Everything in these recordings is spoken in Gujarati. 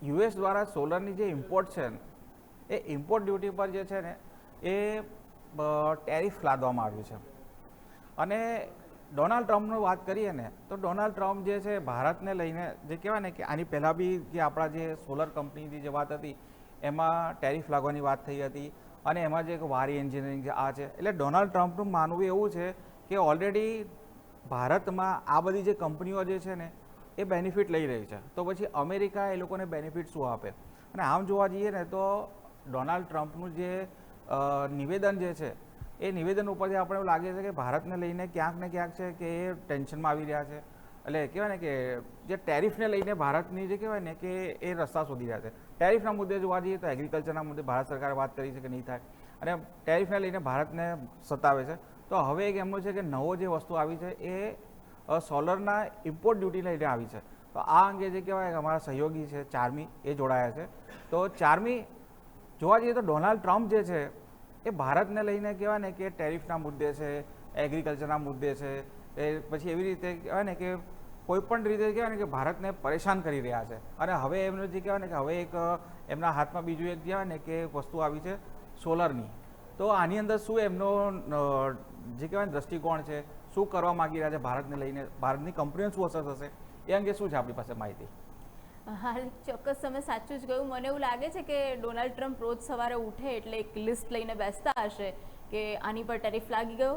યુએસ દ્વારા સોલરની જે ઇમ્પોર્ટ છે ને એ ઇમ્પોર્ટ ડ્યુટી પર જે છે ને એ ટેરિફ લાદવામાં આવ્યું છે. અને ડોનાલ્ડ ટ્રમ્પની વાત કરીએ ને તો ડોનાલ્ડ ટ્રમ્પ જે છે ભારતને લઈને જે કહેવાય ને કે આની પહેલાં બી જે આપણા જે સોલર કંપનીની જે વાત હતી એમાં ટેરિફ લાગવાની વાત થઈ હતી અને એમાં જે વારી એન્જિનિયરિંગ જે આ છે એટલે ડોનાલ્ડ ટ્રમ્પનું માનવું એવું છે કે ઓલરેડી ભારતમાં આ બધી જે કંપનીઓ જે છે ને એ બેનિફિટ લઈ રહી છે, તો પછી અમેરિકા એ લોકોને બેનિફિટ શું આપે. અને આમ જોવા જઈએ ને તો ડોનાલ્ડ ટ્રમ્પનું જે નિવેદન જે છે એ નિવેદન ઉપરથી આપણે એવું લાગે છે કે ભારતને લઈને ક્યાંક ને ક્યાંક છે કે એ ટેન્શનમાં આવી રહ્યા છે. એટલે કહેવાય ને કે જે ટેરિફને લઈને ભારતની જે કહેવાય ને કે એ રસ્તા શોધી રહ્યા છે. ટેરિફના મુદ્દે જોવા જઈએ તો એગ્રીકલ્ચરના મુદ્દે ભારત સરકારે વાત કરી છે કે નહીં થાય અને ટેરિફને લઈને ભારતને સતાવે છે. તો હવે એક એમનું છે કે નવો જે વસ્તુ આવી છે એ સોલરના ઇમ્પોર્ટ ડ્યુટી લઈને આવી છે. તો આ અંગે જે કહેવાય કે અમારા સહયોગી છે ચાર્મી એ જોડાયા છે. તો ચાર્મી, જોવા જઈએ તો ડોનાલ્ડ ટ્રમ્પ જે છે એ ભારતને લઈને કહેવાય ને કે ટેરિફના મુદ્દે છે, એગ્રીકલ્ચરના મુદ્દે છે, એ પછી એવી રીતે કહેવાય ને કે કોઈ પણ રીતે કહેવાય ને કે ભારતને પરેશાન કરી રહ્યા છે. અને હવે એમનું જે કહેવાય ને કે હવે એક એમના હાથમાં બીજું એક કહેવાય ને કે વસ્તુ આવી છે સોલરની. તો આની અંદર શું એમનો જે કહેવાય ને દ્રષ્ટિકોણ છે, શું કરવા માગી રહ્યા છે ભારતને લઈને, ભારતની કંપનીઓ શું અસર થશે એ અંગે શું છે આપણી પાસે માહિતી? હાલ ચોક્કસ તમે સાચું જ કહ્યું. મને એવું લાગે છે કે ડોનાલ્ડ ટ્રમ્પ રોજ સવારે ઉઠે એટલે એક લિસ્ટ લઈને બેસતા હશે કે આની પર ટેરિફ લાગી ગયો,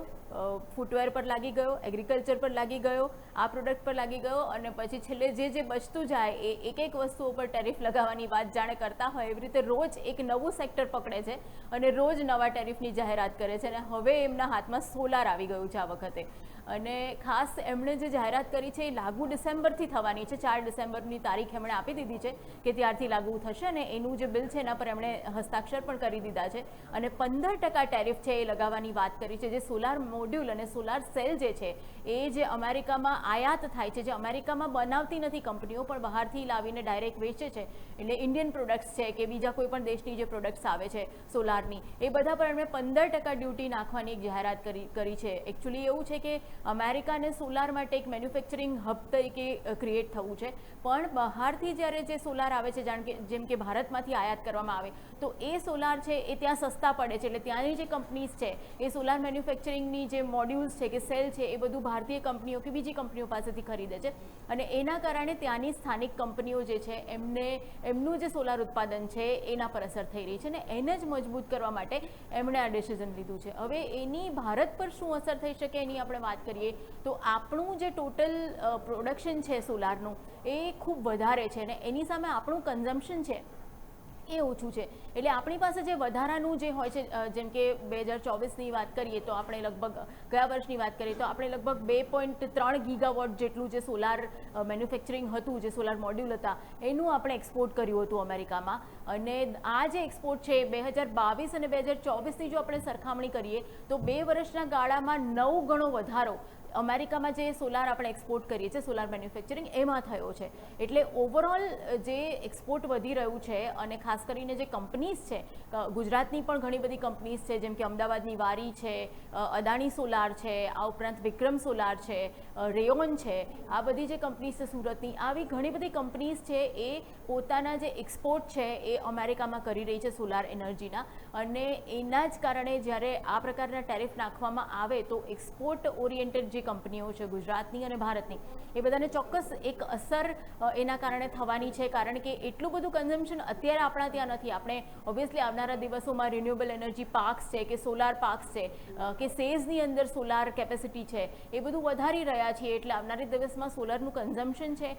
ફૂટવેર પર લાગી ગયો, એગ્રીકલ્ચર પર લાગી ગયો, આ પ્રોડક્ટ પર લાગી ગયો, અને પછી છેલ્લે જે બચતું જાય એ એક વસ્તુઓ પર ટેરિફ લગાવવાની વાત જાણે કરતા હોય એવી રીતે રોજ એક નવું સેક્ટર પકડે છે અને રોજ નવા ટેરિફની જાહેરાત કરે છે. અને હવે એમના હાથમાં સોલાર આવી ગયું છે આ વખતે. અને ખાસ એમણે જે જાહેરાત કરી છે એ લાગુ ડિસેમ્બરથી થવાની છે. 4 ડિસેમ્બરની તારીખ એમણે આપી દીધી છે કે ત્યારથી લાગુ થશે અને એનું જે બિલ છે એના પર એમણે હસ્તાક્ષર પણ કરી દીધા છે. અને 15% ટેરિફ છે એ લગાવવાની વાત કરી છે. જે સોલાર મોડ્યુલ અને સોલાર સેલ જે છે એ જે અમેરિકામાં આયાત થાય છે, જે અમેરિકામાં બનાવતી નથી કંપનીઓ પણ બહારથી લાવીને ડાયરેક્ટ વેચે છે, એટલે ઇન્ડિયન પ્રોડક્ટ્સ છે કે બીજા કોઈ પણ દેશની જે પ્રોડક્ટ્સ આવે છે સોલારની, એ બધા પર એમણે 15% ડ્યુટી નાખવાની એક જાહેરાત કરી છે. એકચ્યુઅલી એવું છે કે અમેરિકાને સોલાર માટે એક મેન્યુફેક્ચરિંગ હબ તરીકે ક્રિએટ થવું છે, પણ બહારથી જ્યારે જે સોલાર આવે છે, જાણ કે જેમ કે ભારતમાંથી આયાત કરવામાં આવે તો એ સોલાર છે એ ત્યાં સસ્તા પડે છે. એટલે ત્યાંની જે કંપનીઝ છે એ સોલાર મેન્યુફેક્ચરિંગની જે મોડ્યુલ્સ છે કે સેલ છે એ બધું ભારતીય કંપનીઓ કે બીજી કંપનીઓ પાસેથી ખરીદે છે. અને એના કારણે ત્યાંની સ્થાનિક કંપનીઓ જે છે એમનું જે સોલાર ઉત્પાદન છે એના પર અસર થઈ રહી છે અને એને જ મજબૂત કરવા માટે એમણે આ ડિસિઝન લીધું છે. હવે એની ભારત પર શું અસર થઈ શકે એની આપણે વાત કરીએ તો આપણું જે ટોટલ પ્રોડક્શન છે સોલારનું એ ખૂબ વધારે છે અને એની સામે આપણું કન્ઝમ્પશન છે એ ઓછું છે. એટલે આપણી પાસે જે વધારાનું જે હોય છે, જેમ કે 2024ની વાત કરીએ તો આપણે લગભગ ગયા વર્ષની વાત કરીએ તો આપણે લગભગ 2.3 ગીગાવોટ જેટલું જે સોલાર મેન્યુફેક્ચરિંગ હતું, જે સોલાર મોડ્યુલ હતા એનું આપણે એક્સપોર્ટ કર્યું હતું અમેરિકામાં. અને આ જે એક્સપોર્ટ છે 2022 અને 2024ની જો આપણે સરખામણી કરીએ તો 2 વર્ષના ગાળામાં 9 ગણો વધારો અમેરિકામાં જે સોલાર આપણે એક્સપોર્ટ કરીએ છીએ સોલાર મેન્યુફેક્ચરિંગ એમાં થયો છે. એટલે ઓવરઓલ જે એક્સપોર્ટ વધી રહ્યું છે અને ખાસ કરીને જે કંપનીઝ છે, ગુજરાતની પણ ઘણી બધી કંપનીઝ છે, જેમ કે અમદાવાદની વારી છે, અદાણી સોલાર છે, આ ઉપરાંત વિક્રમ સોલાર છે, રેયોન છે, આ બધી જે કંપનીઝ છે સુરતની, આવી ઘણી બધી કંપનીઝ છે એ પોતાના જે એક્સપોર્ટ છે એ અમેરિકામાં કરી રહી છે સોલાર એનર્જીના. અને એના જ કારણે જ્યારે આ પ્રકારના ટેરિફ નાખવામાં આવે તો એક્સપોર્ટ ઓરિએન્ટેડ જે કંપનીઓ છે ગુજરાતની અને ભારતની એ બધાને ચોક્કસ એક અસર એના કારણે થવાની છે. કારણ કે એટલું બધું કન્ઝમ્પશન અત્યારે આપણા ત્યાં નથી. આપણે ઓબ્વિયસલી આવનારા દિવસોમાં રિન્યુએબલ એનર્જી પાર્ક્સ છે કે સોલાર પાર્ક્સ છે કે સેઝની અંદર સોલાર કેપેસિટી છે એ બધું વધારી રહ્યા છીએ, એટલે આવનારા દિવસમાં સોલારનું કન્ઝમ્પશન છે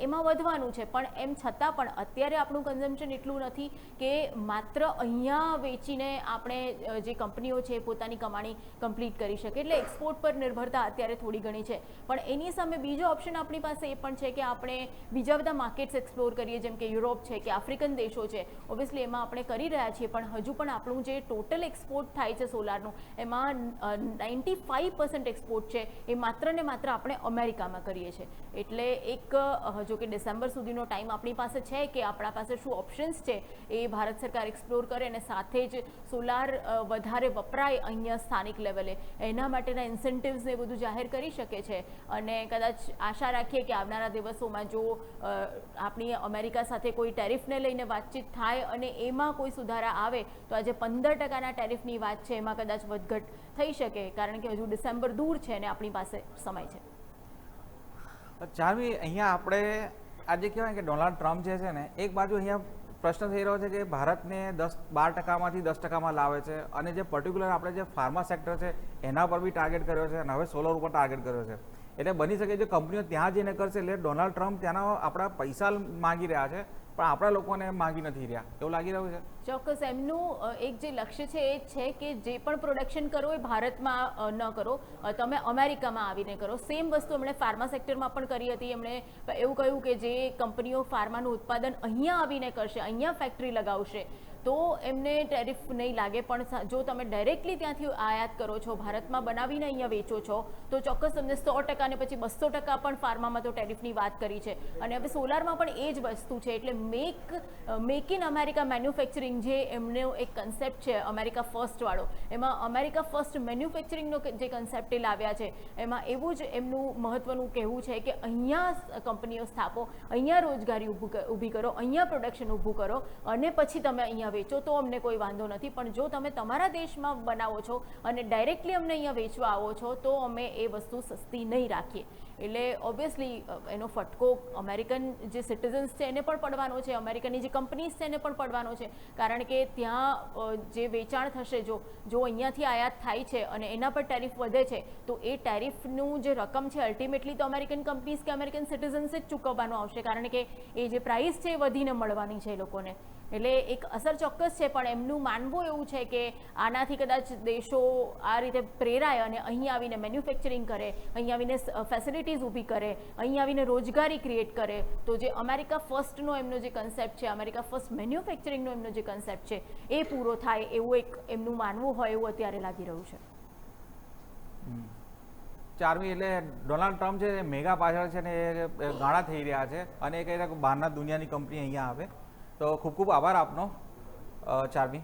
એમાં વધવાનું છે. પણ એમ છતાં પણ અત્યારે આપણું કન્ઝમ્પશન એટલું નથી કે માત્ર અહીંયા વેચીને આપણે જે કંપનીઓ છે પોતાની કમાણી કમ્પ્લીટ કરી શકે. એટલે એક્સપોર્ટ પર નિર્ભરતા અત્યારે થોડી ઘણી છે. પણ એની સામે બીજો ઓપ્શન આપણી પાસે એ પણ છે કે આપણે બીજા બધા માર્કેટ્સ એક્સપ્લોર કરીએ, જેમ કે યુરોપ છે કે આફ્રિકન દેશો છે. ઓબ્વિયસલી એમાં આપણે કરી રહ્યા છીએ, પણ હજુ પણ આપણું જે ટોટલ એક્સપોર્ટ થાય છે સોલારનું એમાં 95% એક્સપોર્ટ છે એ માત્ર ને માત્ર આપણે અમેરિકામાં કરીએ છીએ. એટલે એક જો કે ડિસેમ્બર સુધીનો ટાઈમ આપણી પાસે છે કે આપણા પાસે શું ઓપ્શન્સ છે એ ભારત સરકાર એક્સપ્લોર કરે અને સાથે જ સોલાર વધારે વપરાય અહીંયા સ્થાનિક લેવલે એના માટેના ઇન્સેન્ટિવ્સ ને બધું જાહેર કરી શકે છે. અને કદાચ આશા રાખીએ કે આવનારા દિવસોમાં જો આપણી અમેરિકા સાથે કોઈ ટેરિફને લઈને વાતચીત થાય અને એમાં કોઈ સુધારા આવે તો આજે 15%ના ટેરિફની વાત છે એમાં કદાચ વધઘટ થઈ શકે, કારણ કે હજુ ડિસેમ્બર દૂર છે અને આપણી પાસે સમય છે. ચાર્મી, અહીંયા આપણે આજે કહેવાય કે ડોનાલ્ડ ટ્રમ્પ જે છે ને એક બાજુ અહીંયા પ્રશ્ન થઈ રહ્યો છે કે ભારતને 12%માંથી 10%માં લાવે છે અને જે પર્ટિક્યુલર આપણે જે ફાર્મા સેક્ટર છે એના પર બી ટાર્ગેટ કર્યો છે અને હવે સોલર ઉપર ટાર્ગેટ કર્યો છે. એટલે બની શકે જે કંપનીઓ ત્યાં જઈને કરશે એટલે ડોનાલ્ડ ટ્રમ્પ ત્યાંના આપણા પૈસા માગી રહ્યા છે પણ આપણા લોકોને માગી નથી રહ્યા, એવું લાગી રહ્યું છે. ચોક્કસ એમનું એક જે લક્ષ્ય છે એ છે કે જે પણ પ્રોડક્શન કરો એ ભારતમાં ન કરો, તમે અમેરિકામાં આવીને કરો. સેમ વસ્તુ એમણે ફાર્મા સેક્ટરમાં પણ કરી હતી. એમણે એવું કહ્યું કે જે કંપનીઓ ફાર્માનું ઉત્પાદન અહીંયા આવીને કરશે, અહીંયા ફેક્ટરી લગાવશે તો એમને ટેરિફ નહીં લાગે, પણ જો તમે ડાયરેક્ટલી ત્યાંથી આયાત કરો છો, ભારતમાં બનાવીને અહીંયા વેચો છો તો ચોક્કસ તમને 100% ને પછી 200% પણ ફાર્મામાં તો ટેરિફની વાત કરી છે. અને હવે સોલારમાં પણ એ જ વસ્તુ છે. એટલે મેક ઇન અમેરિકા મેન્યુફેક્ચરિંગ જે એમનો એક કન્સેપ્ટ છે અમેરિકા ફર્સ્ટ વાળો, એમાં અમેરિકા ફર્સ્ટ મેન્યુફેક્ચરિંગનો જે કન્સેપ્ટ એ લાવ્યા છે એમાં એવું જ એમનું મહત્વનું કહેવું છે કે અહીંયા કંપનીઓ સ્થાપો, અહીંયા રોજગારી ઊભી કરો, અહીંયા પ્રોડક્શન ઊભું કરો અને પછી તમે અહીંયા વેચો તો અમને કોઈ વાંધો નથી. પણ જો તમે તમારા દેશમાં બનાવો છો અને ડાયરેક્ટલી અમને અહીંયા વેચવા આવો છો તો અમે એ વસ્તુ સસ્તી નહીં રાખીએ. એટલે ઓબ્વિયસલી એનો ફટકો અમેરિકન જે સિટીઝન્સ છે એને પણ પડવાનો છે, અમેરિકનની જે કંપનીઝ છે એને પણ પડવાનો છે, કારણ કે ત્યાં જે વેચાણ થશે જો અહીંયાથી આયાત થાય છે અને એના પર ટેરિફ વધે છે તો એ ટેરિફનું જે રકમ છે અલ્ટિમેટલી તો અમેરિકન કંપનીઝ કે અમેરિકન સિટીઝન્સે જ ચૂકવવાનો આવશે, કારણ કે એ જે પ્રાઇસ છે એ વધીને મળવાની છે એ લોકોને. એટલે એક અસર ચોક્કસ છે, પણ એમનું માનવું એવું છે કે આનાથી કદાચ દેશો આ રીતે પ્રેરાય અને અહીં આવીને મેન્યુફેક્ચરિંગ કરે, અહીં આવીને ફેસિલિટીઝ ઊભી કરે, અહીં આવીને રોજગારી ક્રિએટ કરે તો જે અમેરિકા ફર્સ્ટનો એમનો જે કન્સેપ્ટ છે, અમેરિકા ફર્સ્ટ મેન્યુફેક્ચરિંગનો એમનો જે કન્સેપ્ટ છે એ પૂરો થાય એવું એક એમનું માનવું હોય એવું અત્યારે લાગી રહ્યું છે. ચાર્મી, એટલે ડોનાલ્ડ ટ્રમ્પ છે મેગા પાછળ છે ને એ ગાળા થઈ રહ્યા છે અને એ કહી રહ્યા કે બહારના દુનિયાની કંપની અહીંયા આવે. તો ખૂબ ખૂબ આભાર આપનો ચાર્મી.